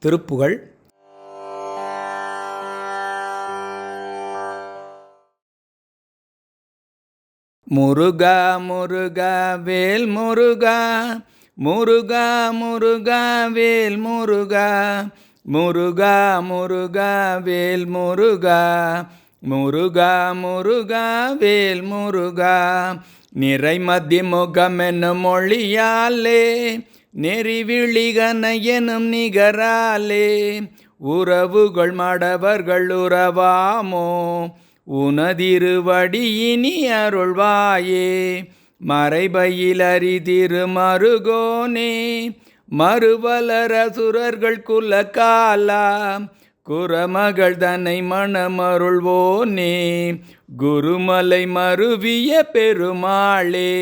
திருப்புகழ். முருகா முருகா வேல் முருகா, முருகா முருகா வேல் முருகா, முருகா முருகா வேல் முருகா, முருகா முருகா வேல் முருகா. நிறைமதி முகமெனும் மொழியாலே, நெறிவிழிகன எனும் நிகராலே, உறவுகள் மடவர்கள் உறவாமோ, உனதிருவடியினி அருள்வாயே. மறைபயில் அரிதிரு மருகோனே, மறுவலரசுரர்கள் குலகாலா, குரமகள் தன்னை மணமருள்வோனே, குருமலை மருவிய பெருமாளே.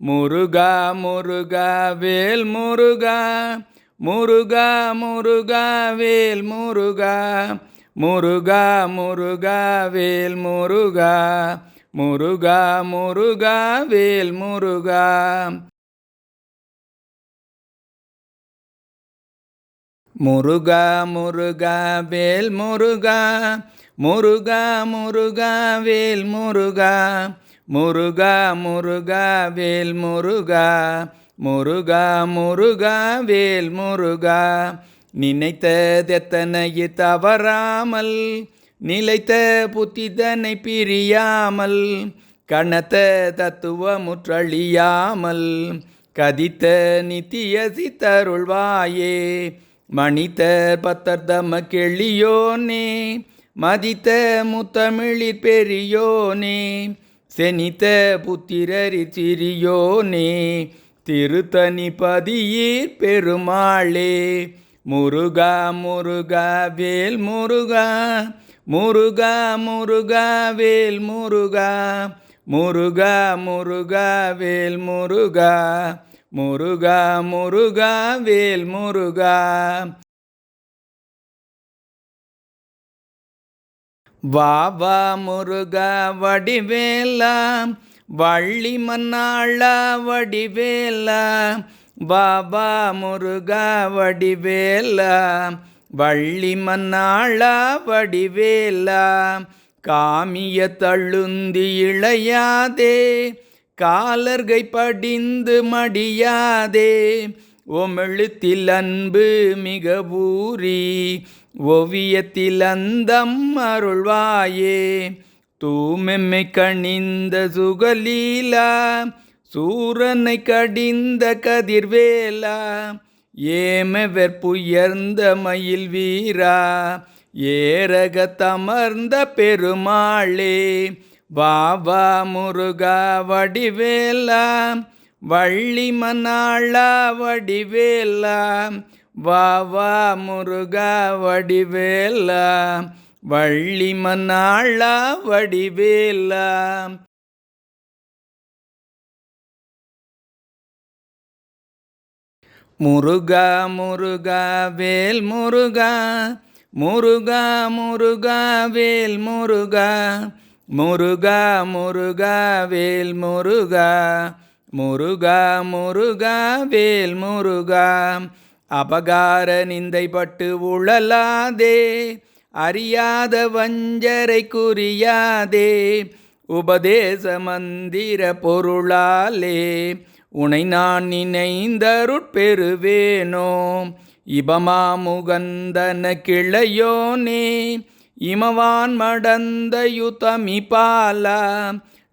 முருகா முருகா வேல் முருகா, முருகா முருகா வேல் முருகா, முருகா முருகா வேல் முருகா, முருகா முருகா வேல் முருகா. முருகா முருகா வேல் முருகா, முருகா முருகா வேல் முருகா, முருகா முருகா வேல் முருகா, முருகா முருகா வேல் முருகா. நினைத்ததெத்தனை தவறாமல், நிலைத்த புத்திதனை பிரியாமல், கனத்த தத்துவமுற்றழியாமல், கதித்த நித்திய சித்தருள்வாயே. மணித்த பத்தர்தம கெளியோனே, மதித்த முத்தமிழிற் பெரியோனே, செனித்த புத்திரரிற் சிறியோனே, திருத்தனி பதியீர் பெருமாளே. முருகா முருகா வேல் முருகா, முருகா முருகா வேல் முருகா, முருகா முருகா வேல் முருகா, முருகா முருகா வேல் முருகா. வா வா முருகா வடிவேலா, வள்ளி மன்னாளா வடிவேலா, வா வா முருகா வடிவேலா, வள்ளி மன்னாளா வடிவேலா. காமிய தழுந்தி இளையாதே, காலர்கை படிந்து மடியாதே, ஓமெழுத்தில் அன்பு மிக ஊறி, ஓவியத்தில் அந்தம் அருள்வாயே. தூமெம்மை கணிந்த சுகலீலா, சூரனை கடிந்த கதிர்வேலா, ஏமவெற்புயர்ந்த மயில் வீரா, ஏரகத்தமர்ந்த பெருமாளே. வா வா முருகா வடிவேலா, வள்ளி மன்னாளா வடிவேலா, வா வா முருகா வடிவேலா, வள்ளி மன்னாளா வடிவேலா. முருகா முருகா வேல் முருகா, முருகா முருகா வேல் முருகா, முருகா முருகா வேல் முருகா, முருகா முருகா வேல் முருகா. அபகார நிந்தை பட்டு உழலாதே, அறியாத வஞ்சரை குறியாதே, உபதேச மந்திர பொருளாலே, உனை நான் நினைந்தருட்பெறுவேனோ. இபமா முகந்தன கிளையோனே, இமவான் மடந்த யுதமி பாலா,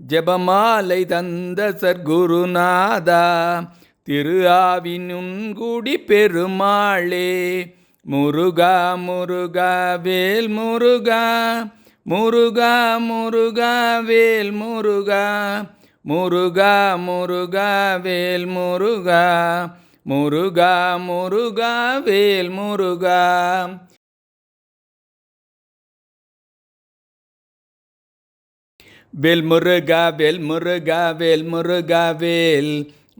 ஜெபமாலை தந்த சர்க்குருநாதா, திரு ஆவினுன்குடி பெருமாளே. முருகா முருகா வேல் முருகா, முருகா முருகா வேல் முருகா, முருகா முருகா வேல் முருகா, முருகா முருகா வேல் முருகா. வேல் முருகா வேல் முருகா வேல் முருகா வேல்,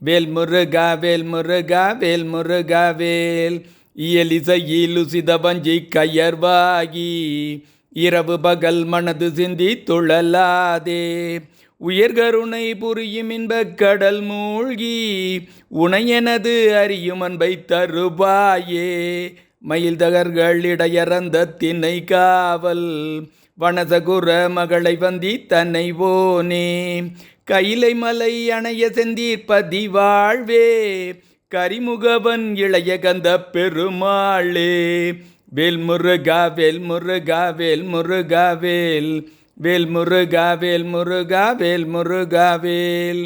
வேல் முருகா வேல் முருகா வேல் முருகா வேல். இயலிசையிலுசித வஞ்சி கயர்வாகி, இரவு பகல் மனது சிந்தி துழலாதே, உயர்கருணை புரியும் இன்பக் கடல் மூழ்கி, உனையெனது அறியும் அன்பை தருவாயே. மயில் தகர்கள் இடையறந்த திணை காவல் வனசகுர மகளை வந்தி தன்னை ஓனே கையிலை மலை அணைய செந்தீர்ப்பதி வாழ்வே கரிமுகவன் இளைய கந்த பெருமாளே வேல் முருகா வேல் முருகா வேல் முருகா வேல் வேல் முருகா வேல் முருகா வேல் முருகா வேல்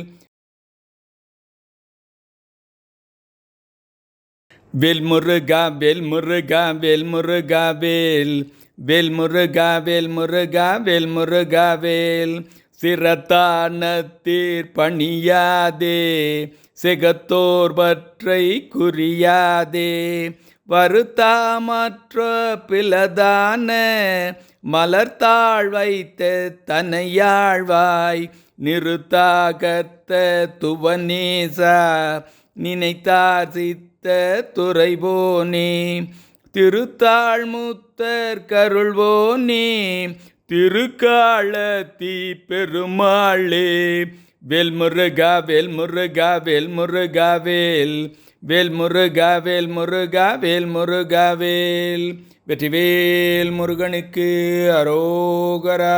வேல் முருகா வேல் முருகா வேல் முருகா வேல் வேல் முருகா வேல் முருகா வேல் முருகா வேல் சிரத்தானத்தீர் பணியாதே செகத்தோர்வற்றை குறியாதே வருத்தாமற்ற பிளதான மலர்த்தாழ் வைத்த தனையாழ்வாய் நிறுத்தாகத்த துவனேசா நினைத்தார் சித்த துறைவோனே திருத்தாழ்முத்தர் கருள்வோனே திருக்காலத்தி பெருமாளே வேல் முருகா வேல் முருகா வேல் முருகா வேல் வேல் முருகா வேல் முருகா வேல் முருகா வேல் வெற்றிவேல் முருகனுக்கு அரோகரா.